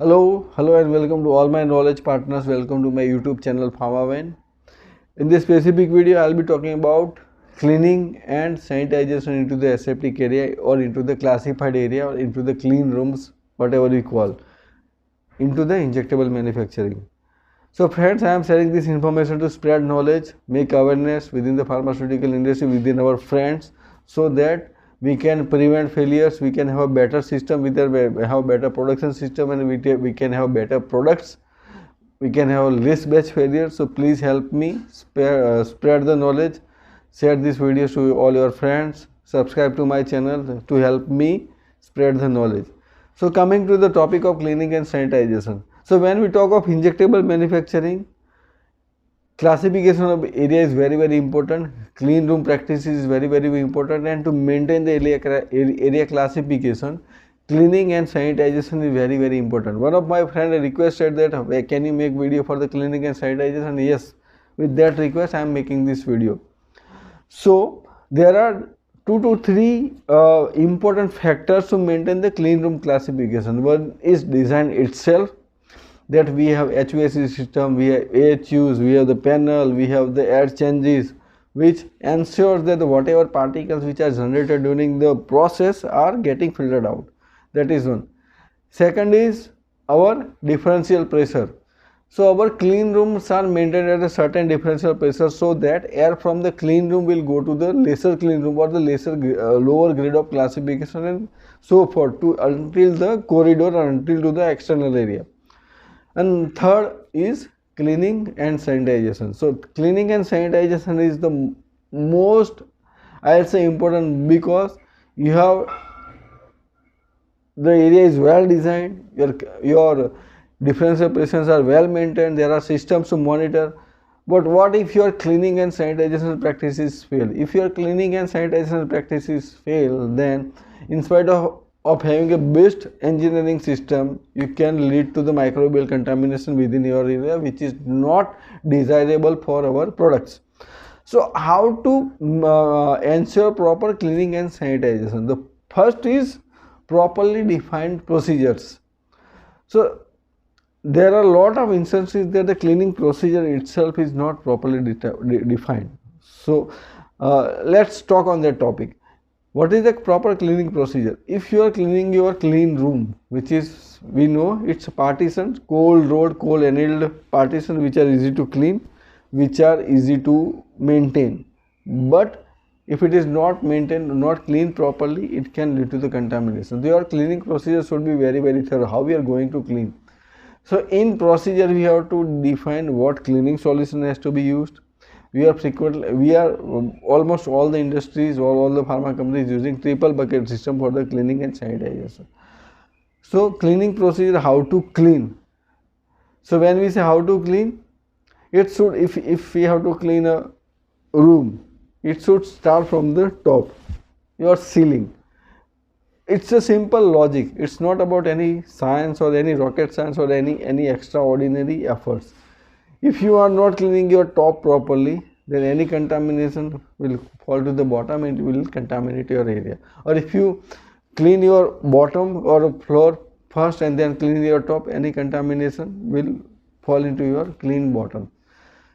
Hello and welcome to all my knowledge partners. Welcome to my YouTube channel Pharma. In this specific video, I'll be talking about cleaning and sanitization into the aseptic area or into the classified area or into the clean rooms, whatever we call, into the injectable manufacturing. So friends, I am sharing this information to spread knowledge, make awareness within the pharmaceutical industry, within our friends, so that we can prevent failures, we can have a better system, we have better production system, and we can have better products, we can have less batch failure. So please help me spread the knowledge, share this video to all your friends, subscribe to my channel to help me spread the knowledge. So coming to the topic of cleaning and sanitization. So when we talk of injectable manufacturing, classification of area is very important. Clean room practices is very important, and to maintain the area classification, cleaning and sanitization is very important. One of my friends requested that can you make video for the cleaning and sanitization? Yes, with that request I am making this video. So there are 2 to 3 important factors to maintain the clean room classification. One is design itself, that we have HVAC system, we have AHUs, we have the panel, we have the air changes, which ensures that whatever particles which are generated during the process are getting filtered out. That is one. Second is our differential pressure. So our clean rooms are maintained at a certain differential pressure, so that air from the clean room will go to the lesser clean room or the lower grade of classification, and so forth until the corridor or until to the external area. And third is cleaning and sanitization. So cleaning and sanitization is the most, I'll say, important, because you have the area is well designed, your differential pressures are well maintained, there are systems to monitor. But what if your cleaning and sanitization practices fail? If your cleaning and sanitization practices fail, then in spite of having a best engineering system, you can lead to the microbial contamination within your area, which is not desirable for our products. So how to ensure proper cleaning and sanitization? The first is properly defined procedures. So there are a lot of instances that the cleaning procedure itself is not properly defined. So let's talk on that topic. What is the proper cleaning procedure? If you are cleaning your clean room, which is, we know it's partitions, cold rolled, cold annealed partitions, which are easy to clean, which are easy to maintain. But if it is not maintained, not cleaned properly, it can lead to the contamination. So your cleaning procedure should be very thorough, how we are going to clean. So in procedure, we have to define what cleaning solution has to be used. We are almost all the industries or all the pharma companies using triple bucket system for the cleaning and sanitization. So cleaning procedure, how to clean. So when we say how to clean, it should, if we have to clean a room, it should start from the top, your ceiling. It's a simple logic. It's not about any science or any rocket science or any extraordinary efforts. If you are not cleaning your top properly, then any contamination will fall to the bottom and it will contaminate your area. Or if you clean your bottom or floor first and then clean your top, any contamination will fall into your clean bottom.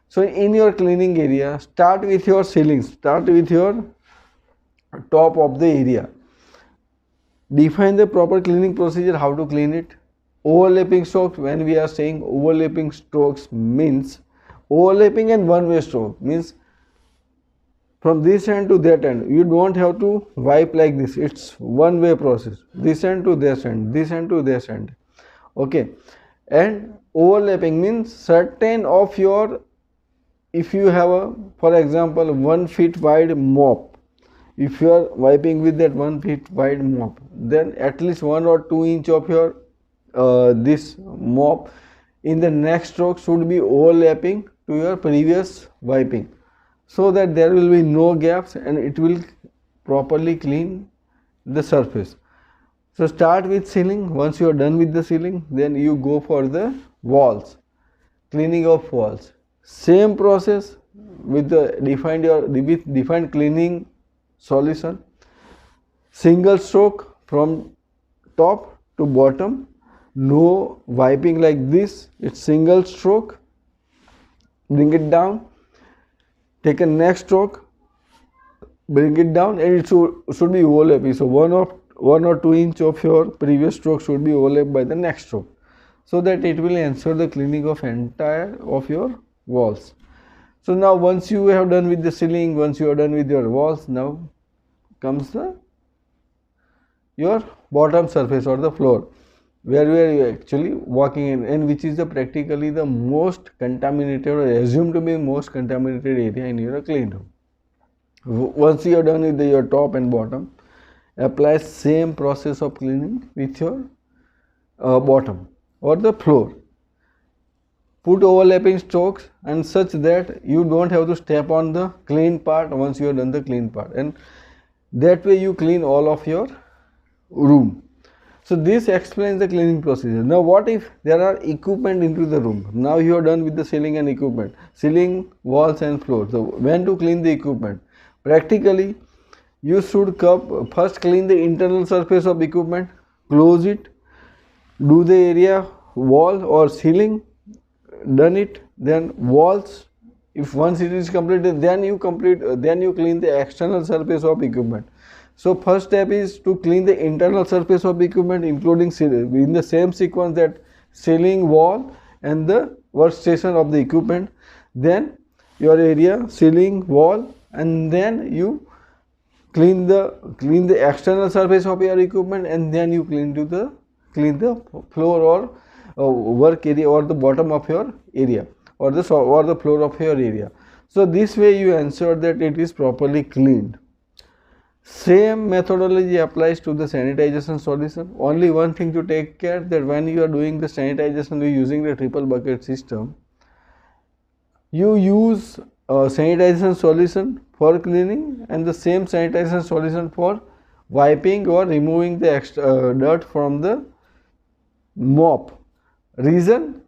So in your cleaning area, start with your ceilings, start with your top of the area. Define the proper cleaning procedure, how to clean it. Overlapping strokes, when we are saying overlapping strokes, means overlapping and one-way stroke, means from this end to that end. You don't have to wipe like this, it's one-way process, this end to this end, this end to this end. Okay. And overlapping means certain of your, if you have a, for example, 1 feet wide mop, if you are wiping with that 1 feet wide mop, then at least 1 or 2 inch of your this mop in the next stroke should be overlapping to your previous wiping, so that there will be no gaps and it will properly clean the surface. So start with ceiling. Once you are done with the ceiling, then you go for the walls, cleaning of walls. Same process with the defined cleaning solution. Single stroke from top to bottom, No wiping like this, it's single stroke, bring it down, take a next stroke, bring it down, and it should be overlapping. So 1 or 2 inch of your previous stroke should be overlapped by the next stroke, so that it will ensure the cleaning of entire of your walls. So now once you have done with the ceiling, once you are done with your walls, now comes your bottom surface or the floor, where you are actually walking in, and which is the practically the most contaminated or assumed to be most contaminated area in your clean room. Once you are done with your top and bottom, apply same process of cleaning with your bottom or the floor. Put overlapping strokes and such that you don't have to step on the clean part once you have done the clean part, and that way you clean all of your room. So this explains the cleaning procedure. Now what if there are equipment into the room? Now you are done with the ceiling and equipment, ceiling, walls and floor. So when to clean the equipment? Practically you should first clean the internal surface of equipment, close it, do the area wall or ceiling, done it, then walls. If once it is completed, then you clean the external surface of equipment. So first step is to clean the internal surface of equipment, including in the same sequence that ceiling, wall and the workstation of the equipment, then your area, ceiling, wall, and then you clean the external surface of your equipment, and then you clean the floor or work area or the bottom of your area or the floor of your area. So this way you ensure that it is properly cleaned. Same methodology applies to the sanitization solution. Only one thing to take care, that when you are doing the sanitization using the triple bucket system, you use sanitization solution for cleaning and the same sanitization solution for wiping or removing the extra dirt from the mop. Reason: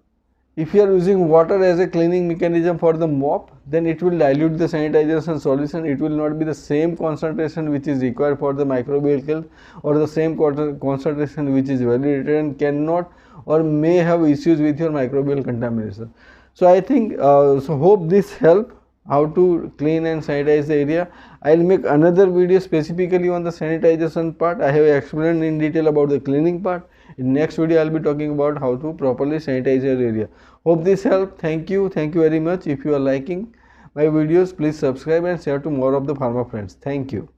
if you are using water as a cleaning mechanism for the mop, then it will dilute the sanitization solution. It will not be the same concentration which is required for the microbial kill, or the same concentration which is validated and cannot or may have issues with your microbial contamination. So I think hope this help how to clean and sanitize the area. I will make another video specifically on the sanitization part. I have explained in detail about the cleaning part. In next video I will be talking about how to properly sanitize your area. Hope this helped. Thank you very much. If you are liking my videos, please subscribe and share to more of the pharma friends. Thank you.